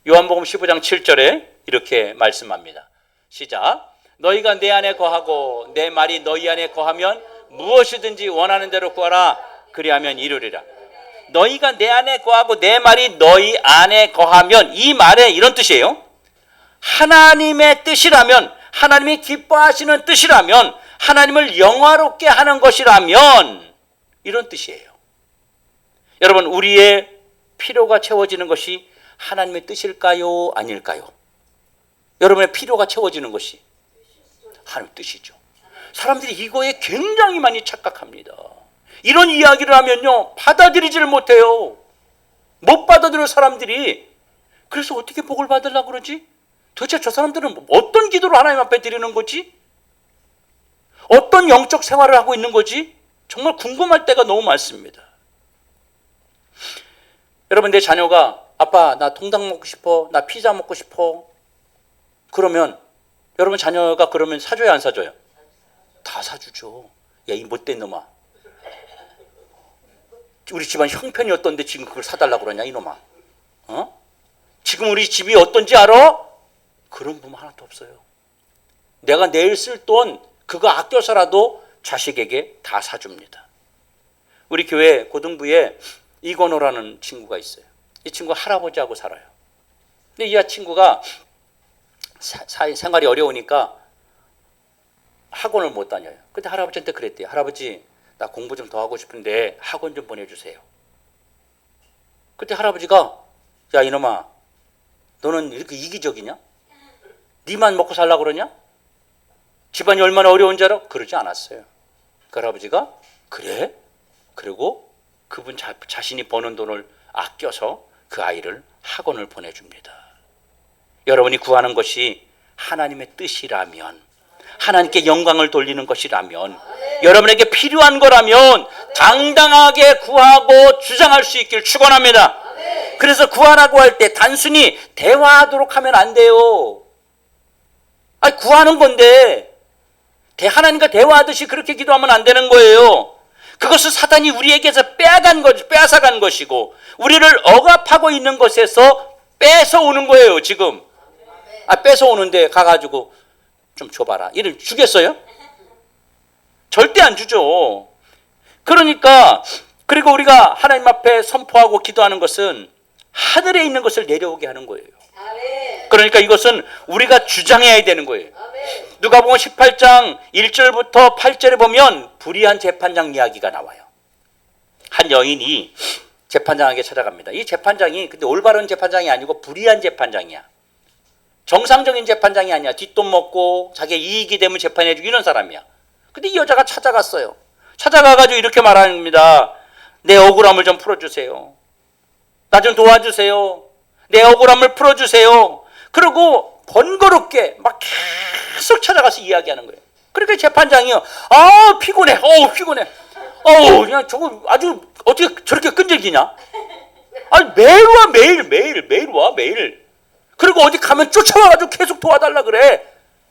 요한복음 15장 7절에 이렇게 말씀합니다. 시작. 너희가 내 안에 거하고 내 말이 너희 안에 거하면 무엇이든지 원하는 대로 구하라. 그리하면 이루리라. 너희가 내 안에 거하고 내 말이 너희 안에 거하면, 이 말에 이런 뜻이에요. 하나님의 뜻이라면, 하나님이 기뻐하시는 뜻이라면, 하나님을 영화롭게 하는 것이라면, 이런 뜻이에요. 여러분, 우리의 필요가 채워지는 것이 하나님의 뜻일까요? 아닐까요? 여러분의 필요가 채워지는 것이 하나님의 뜻이죠. 사람들이 이거에 굉장히 많이 착각합니다. 이런 이야기를 하면요, 받아들이지를 못해요. 못 받아들여 사람들이. 그래서 어떻게 복을 받으려고 그러지? 도대체 저 사람들은 어떤 기도를 하나님 앞에 드리는 거지? 어떤 영적 생활을 하고 있는 거지? 정말 궁금할 때가 너무 많습니다. 여러분, 내 자녀가 아빠 나 통닭 먹고 싶어, 나 피자 먹고 싶어, 그러면 여러분 자녀가 그러면 사줘요 안 사줘요? 다 사주죠. 야, 이 못된 놈아, 우리 집안 형편이었던데 지금 그걸 사달라고 그러냐 이놈아. 지금 우리 집이 어떤지 알아? 그런 부모 하나도 없어요. 내가 내일 쓸 돈 그거 아껴서라도 자식에게 다 사줍니다. 우리 교회 고등부에 이건호라는 친구가 있어요. 이 친구 할아버지하고 살아요. 근데 이 친구가 생활이 어려우니까 학원을 못 다녀요. 근데 할아버지한테 그랬대요. 할아버지, 나 공부 좀 더 하고 싶은데 학원 좀 보내주세요. 그때 할아버지가, 야 이놈아, 너는 이렇게 이기적이냐? 니만 먹고 살라고 그러냐? 집안이 얼마나 어려운지 알아? 그러지 않았어요. 그 할아버지가, 그래? 그리고 그분 자신이 버는 돈을 아껴서 그 아이를 학원을 보내줍니다. 여러분이 구하는 것이 하나님의 뜻이라면, 하나님께 영광을 돌리는 것이라면, 여러분에게 필요한 거라면 당당하게 구하고 주장할 수 있길 축원합니다. 그래서 구하라고 할 때 단순히 대화하도록 하면 안 돼요. 아니, 구하는 건데 하나님과 대화하듯이 그렇게 기도하면 안 되는 거예요. 그것은 사단이 우리에게서 빼앗아간 것이고, 우리를 억압하고 있는 것에서 뺏어오는 거예요. 지금 뺏어오는데 가가지고 좀 줘봐라, 이를 주겠어요? 절대 안 주죠. 그러니까, 그리고 우리가 하나님 앞에 선포하고 기도하는 것은 하늘에 있는 것을 내려오게 하는 거예요. 그러니까 이것은 우리가 주장해야 되는 거예요. 누가복음 18장 1절부터 8절에 보면 불의한 재판장 이야기가 나와요. 한 여인이 재판장에게 찾아갑니다. 이 재판장이 근데 올바른 재판장이 아니고 불의한 재판장이야. 정상적인 재판장이 아니야. 뒷돈 먹고 자기 이익이 되면 재판해주고 이런 사람이야. 근데 이 여자가 찾아갔어요. 찾아가가지고 이렇게 말합니다. 내 억울함을 좀 풀어주세요. 나 좀 도와주세요. 내 억울함을 풀어주세요. 그리고 번거롭게 막 계속 찾아가서 이야기하는 거예요. 그러니까 재판장이요, 아 피곤해, 피곤해, 그냥 저거 아주 어떻게 저렇게 끈질기냐? 아니 매일 와, 매일 와, 매일. 그리고 어디 가면 쫓아와가지고 계속 도와달라 그래.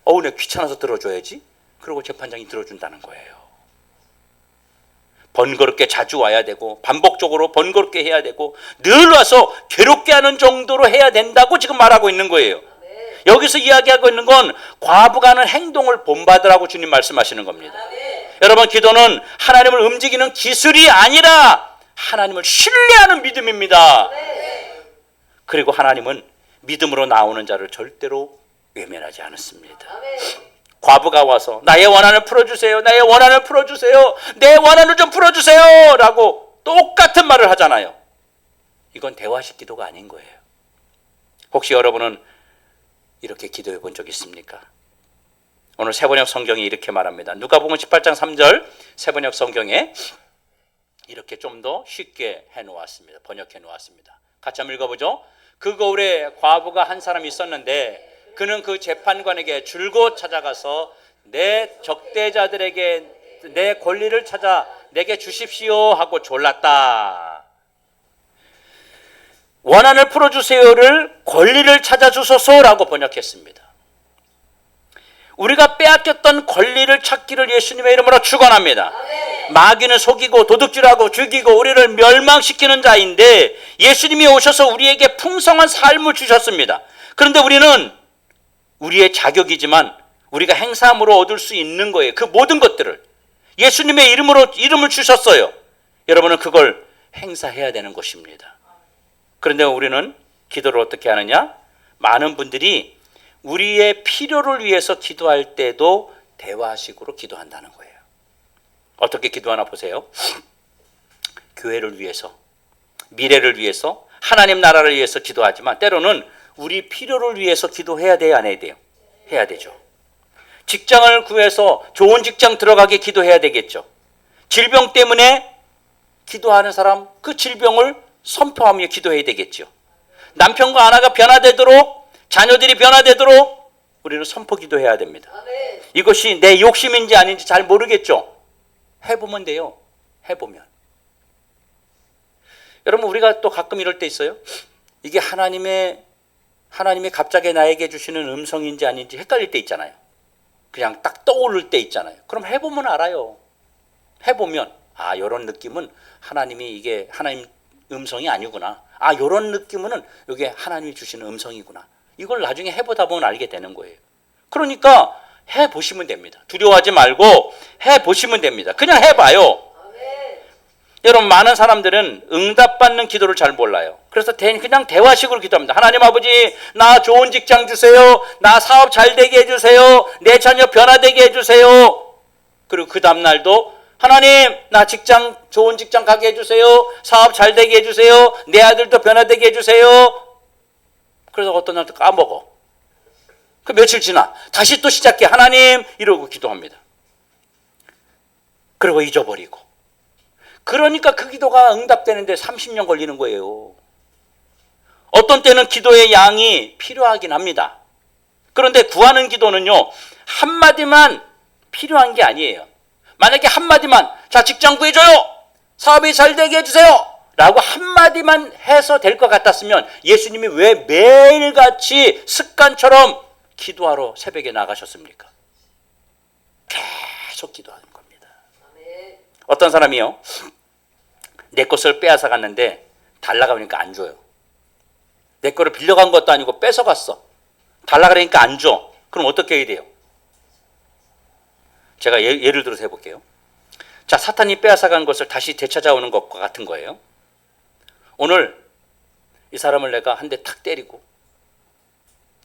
내가 귀찮아서 들어줘야지. 그리고 재판장이 들어준다는 거예요. 번거롭게 자주 와야 되고, 반복적으로 번거롭게 해야 되고, 늘 와서 괴롭게 하는 정도로 해야 된다고 지금 말하고 있는 거예요. 여기서 이야기하고 있는 건 과부가 하는 행동을 본받으라고 주님 말씀하시는 겁니다. 여러분, 기도는 하나님을 움직이는 기술이 아니라 하나님을 신뢰하는 믿음입니다. 그리고 하나님은 믿음으로 나오는 자를 절대로 외면하지 않습니다. 과부가 와서 나의 원한을 풀어주세요, 나의 원한을 풀어주세요, 내 원한을 좀 풀어주세요 라고 똑같은 말을 하잖아요. 이건 대화식 기도가 아닌 거예요. 혹시 여러분은 이렇게 기도해 본 적 있습니까? 오늘 세번역 성경이 이렇게 말합니다. 누가복음 18장 3절 세번역 성경에 이렇게 좀 더 쉽게 해놓았습니다. 번역해 놓았습니다. 같이 한번 읽어보죠. 그 거울에 과부가 한 사람이 있었는데 그는 그 재판관에게 줄곧 찾아가서 내 적대자들에게 내 권리를 찾아 내게 주십시오 하고 졸랐다. 원한을 풀어주세요를 권리를 찾아주소서라고 번역했습니다. 우리가 빼앗겼던 권리를 찾기를 예수님의 이름으로 축원합니다. 마귀는 속이고 도둑질하고 죽이고 우리를 멸망시키는 자인데 예수님이 오셔서 우리에게 풍성한 삶을 주셨습니다. 그런데 우리는 우리의 자격이지만 우리가 행사함으로 얻을 수 있는 거예요. 그 모든 것들을 예수님의 이름을 주셨어요. 여러분은 그걸 행사해야 되는 것입니다. 그런데 우리는 기도를 어떻게 하느냐? 많은 분들이 우리의 필요를 위해서 기도할 때도 대화식으로 기도한다는 거예요. 어떻게 기도하나 보세요. 교회를 위해서, 미래를 위해서, 하나님 나라를 위해서 기도하지만 때로는 우리 필요를 위해서 기도해야 돼요, 안 해야 돼요? 해야 되죠. 직장을 구해서 좋은 직장 들어가게 기도해야 되겠죠. 질병 때문에 기도하는 사람, 그 질병을 선포하며 기도해야 되겠죠. 남편과 아내가 변화되도록, 자녀들이 변화되도록 우리는 선포 기도해야 됩니다. 이것이 내 욕심인지 아닌지 잘 모르겠죠. 해보면 돼요. 해보면. 여러분, 우리가 또 가끔 이럴 때 있어요. 이게 하나님의 갑자기 나에게 주시는 음성인지 아닌지 헷갈릴 때 있잖아요. 그냥 딱 떠오를 때 있잖아요. 그럼 해보면 알아요. 해보면 이런 느낌은 하나님이 이게 하나님 음성이 아니구나. 이런 느낌은 이게 하나님이 주시는 음성이구나. 이걸 나중에 해보다 보면 알게 되는 거예요. 그러니까 해보시면 됩니다. 두려워하지 말고 해보시면 됩니다. 그냥 해봐요. 여러분, 많은 사람들은 응답받는 기도를 잘 몰라요. 그래서 그냥 대화식으로 기도합니다. 하나님 아버지, 나 좋은 직장 주세요. 나 사업 잘 되게 해주세요. 내 자녀 변화되게 해주세요. 그리고 그 다음날도 하나님, 나 좋은 직장 가게 해주세요. 사업 잘 되게 해주세요. 내 아들도 변화되게 해주세요. 그래서 어떤 날도 까먹어. 그 며칠 지나 다시 또 시작해. 하나님, 이러고 기도합니다. 그리고 잊어버리고. 그러니까 그 기도가 응답되는데 30년 걸리는 거예요. 어떤 때는 기도의 양이 필요하긴 합니다. 그런데 구하는 기도는요, 한마디만 필요한 게 아니에요. 만약에 한마디만, 자, 직장 구해줘요. 사업이 잘 되게 해주세요. 라고 한마디만 해서 될 것 같았으면 예수님이 왜 매일같이 습관처럼 기도하러 새벽에 나가셨습니까? 계속 기도하는 겁니다. 어떤 사람이요, 내 것을 빼앗아 갔는데 달라고 하니까 안 줘요. 내 거를 빌려간 것도 아니고 뺏어갔어. 달라고 하니까 안 줘. 그럼 어떻게 해야 돼요? 제가 예를 들어서 해볼게요. 자, 사탄이 빼앗아간 것을 다시 되찾아오는 것과 같은 거예요. 오늘 이 사람을 내가 한 대 탁 때리고,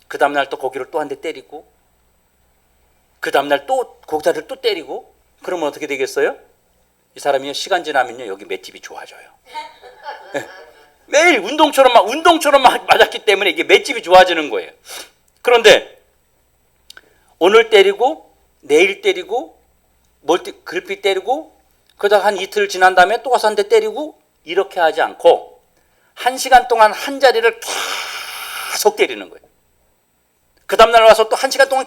그 다음날 또 거기를 또 한 대 때리고, 그 다음날 또 거기다를 또 때리고, 그러면 어떻게 되겠어요? 이 사람이 시간 지나면요, 여기 맷집이 좋아져요. 매일 운동처럼 맞았기 때문에 이게 맷집이 좋아지는 거예요. 그런데 오늘 때리고, 내일 때리고, 글피 때리고, 그러다가 한 이틀 지난 다음에 또 와서 한 대 때리고, 이렇게 하지 않고 1시간 동안 한 자리를 계속 때리는 거예요. 그 다음날 와서 또 1시간 동안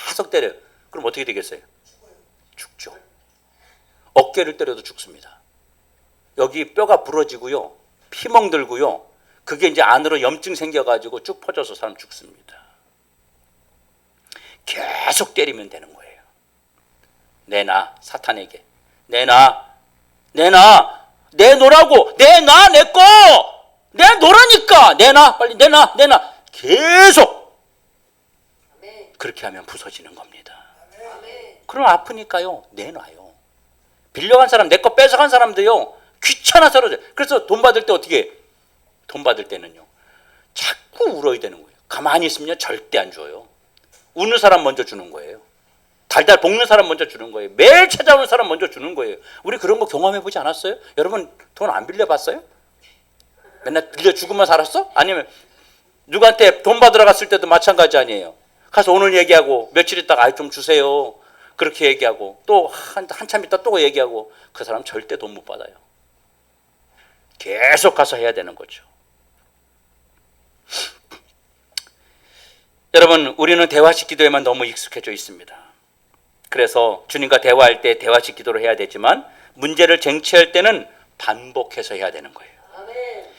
계속 때려요. 그럼 어떻게 되겠어요? 죽죠. 어깨를 때려도 죽습니다. 여기 뼈가 부러지고요, 피멍들고요, 그게 이제 안으로 염증 생겨가지고 쭉 퍼져서 사람 죽습니다. 계속 때리면 되는 거예요. 내놔, 사탄에게. 내놔. 내놓으라고. 내놔, 내 거. 내놓으라니까. 내놔, 빨리 내놔. 계속. 그렇게 하면 부서지는 겁니다. 그럼 아프니까요, 내놔요. 빌려간 사람, 내 거 뺏어간 사람도요, 귀찮아서 그러죠. 그래서 돈 받을 때 어떻게 해? 돈 받을 때는요, 자꾸 울어야 되는 거예요. 가만히 있으면 절대 안 줘요. 우는 사람 먼저 주는 거예요. 달달 볶는 사람 먼저 주는 거예요. 매일 찾아오는 사람 먼저 주는 거예요. 우리 그런 거 경험해보지 않았어요? 여러분 돈 안 빌려봤어요? 맨날 빌려주고만 살았어? 아니면 누구한테 돈 받으러 갔을 때도 마찬가지 아니에요? 가서 오늘 얘기하고 며칠 있다가 좀 주세요. 그렇게 얘기하고 또 한참 있다 또 얘기하고, 그 사람 절대 돈 못 받아요. 계속 가서 해야 되는 거죠. 여러분, 우리는 대화식 기도에만 너무 익숙해져 있습니다. 그래서 주님과 대화할 때 대화식 기도를 해야 되지만 문제를 쟁취할 때는 반복해서 해야 되는 거예요.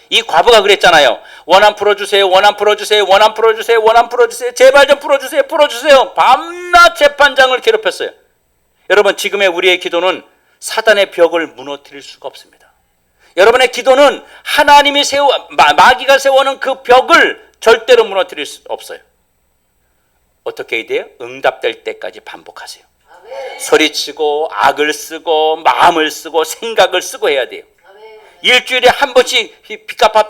이 과부가 그랬잖아요. 원한 풀어주세요. 원한 풀어주세요. 원한 풀어주세요. 원한 풀어주세요. 제발 좀 풀어주세요. 풀어주세요. 밤낮 재판장을 괴롭혔어요. 여러분, 지금의 우리의 기도는 사단의 벽을 무너뜨릴 수가 없습니다. 여러분의 기도는 하나님이 마귀가 세워놓은 그 벽을 절대로 무너뜨릴 수 없어요. 어떻게 해야 돼요? 응답될 때까지 반복하세요. 소리치고 악을 쓰고 마음을 쓰고 생각을 쓰고 해야 돼요. 일주일에 한 번씩 빚 갚아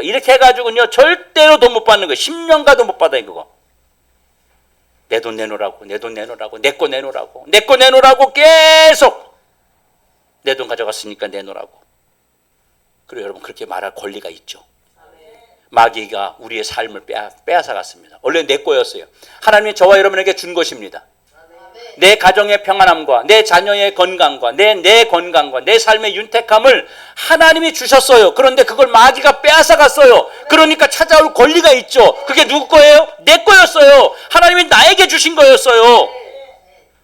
이렇게 해가지고요 절대로 돈 못 받는 거예요. 10년 가도 못 받아요. 그거 내 돈 내놓으라고, 내 돈 내놓으라고, 내 거 내놓으라고, 내 거 내놓으라고 계속 내 돈 가져갔으니까 내놓으라고. 그리고 여러분, 그렇게 말할 권리가 있죠. 마귀가 우리의 삶을 빼앗아갔습니다. 원래 내 거였어요. 하나님이 저와 여러분에게 준 것입니다. 내 가정의 평안함과 내 자녀의 건강과 내 건강과 내 삶의 윤택함을 하나님이 주셨어요. 그런데 그걸 마귀가 빼앗아갔어요. 그러니까 찾아올 권리가 있죠. 그게 누구 거예요? 내 거였어요. 하나님이 나에게 주신 거였어요.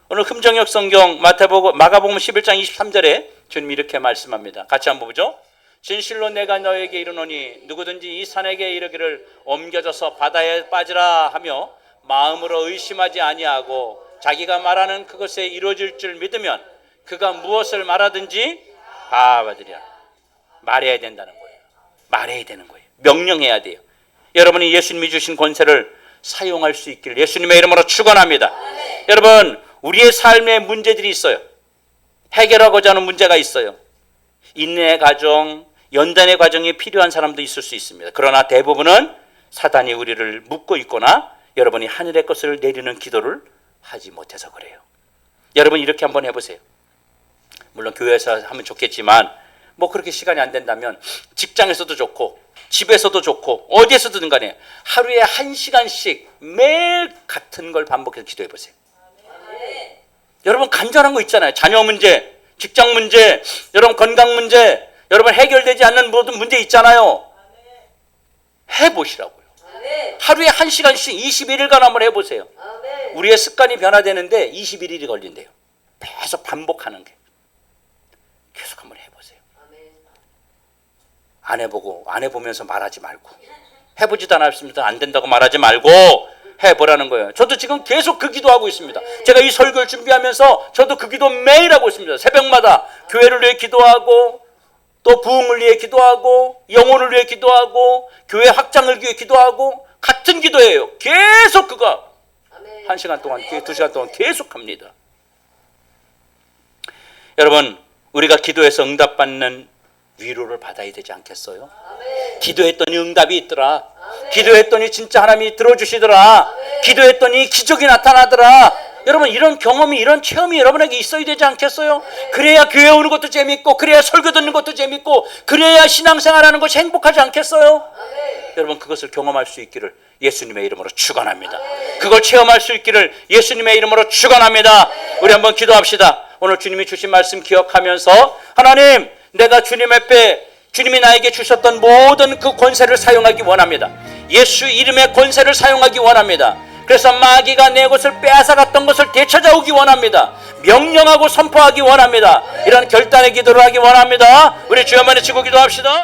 오늘 금정역 성경 마가복음 11장 23절에 주님이 이렇게 말씀합니다. 같이 한번 보죠. 진실로 내가 너에게 이르노니 누구든지 이 산에게 이르기를 옮겨져서 바다에 빠지라 하며 마음으로 의심하지 아니하고 자기가 말하는 그것에 이루어질 줄 믿으면 그가 무엇을 말하든지 다 받으리라. 말해야 된다는 거예요. 말해야 되는 거예요. 명령해야 돼요. 여러분이 예수님이 주신 권세를 사용할 수 있기를 예수님의 이름으로 축원합니다. 여러분, 우리의 삶에 문제들이 있어요. 해결하고자 하는 문제가 있어요. 인내의 과정, 연단의 과정이 필요한 사람도 있을 수 있습니다. 그러나 대부분은 사단이 우리를 묶고 있거나 여러분이 하늘의 것을 내리는 기도를 하지 못해서 그래요. 여러분, 이렇게 한번 해보세요. 물론 교회에서 하면 좋겠지만 뭐 그렇게 시간이 안 된다면 직장에서도 좋고 집에서도 좋고 어디에서든 간에 하루에 1시간씩 매일 같은 걸 반복해서 기도해 보세요. 여러분, 간절한 거 있잖아요. 자녀 문제, 직장 문제, 여러분 건강 문제, 여러분 해결되지 않는 모든 문제 있잖아요. 해보시라고요. 하루에 1시간씩 21일간 한번 해보세요. 우리의 습관이 변화되는데 21일이 걸린대요. 계속 반복하는 게. 계속 한번 해보세요. 안 해보면서 말하지 말고, 해보지도 않았습니다. 안 된다고 말하지 말고 해보라는 거예요. 저도 지금 계속 그 기도하고 있습니다. 제가 이 설교를 준비하면서 저도 그 기도 매일 하고 있습니다. 새벽마다 교회를 위해 기도하고 또 부흥을 위해 기도하고 영혼을 위해 기도하고 교회 확장을 위해 기도하고 같은 기도예요. 계속 그거 1시간 동안, 2시간 동안 계속 합니다. 여러분, 우리가 기도해서 응답받는 위로를 받아야 되지 않겠어요? 기도했더니 응답이 있더라. 기도했더니 진짜 하나님이 들어주시더라. 기도했더니 기적이 나타나더라. 여러분, 이런 경험이, 이런 체험이 여러분에게 있어야 되지 않겠어요? 그래야 교회 오는 것도 재밌고, 그래야 설교 듣는 것도 재밌고, 그래야 신앙생활하는 것이 행복하지 않겠어요? 여러분, 그것을 경험할 수 있기를 예수님의 이름으로 축원합니다. 그걸 체험할 수 있기를 예수님의 이름으로 축원합니다. 우리 한번 기도합시다. 오늘 주님이 주신 말씀 기억하면서 하나님, 내가 주님 앞에 주님이 나에게 주셨던 모든 그 권세를 사용하기 원합니다. 예수 이름의 권세를 사용하기 원합니다. 그래서 마귀가 내 것을 빼앗아갔던 것을 되찾아오기 원합니다. 명령하고 선포하기 원합니다. 이런 결단의 기도를 하기 원합니다. 우리 주여 한번 외치고 기도합시다.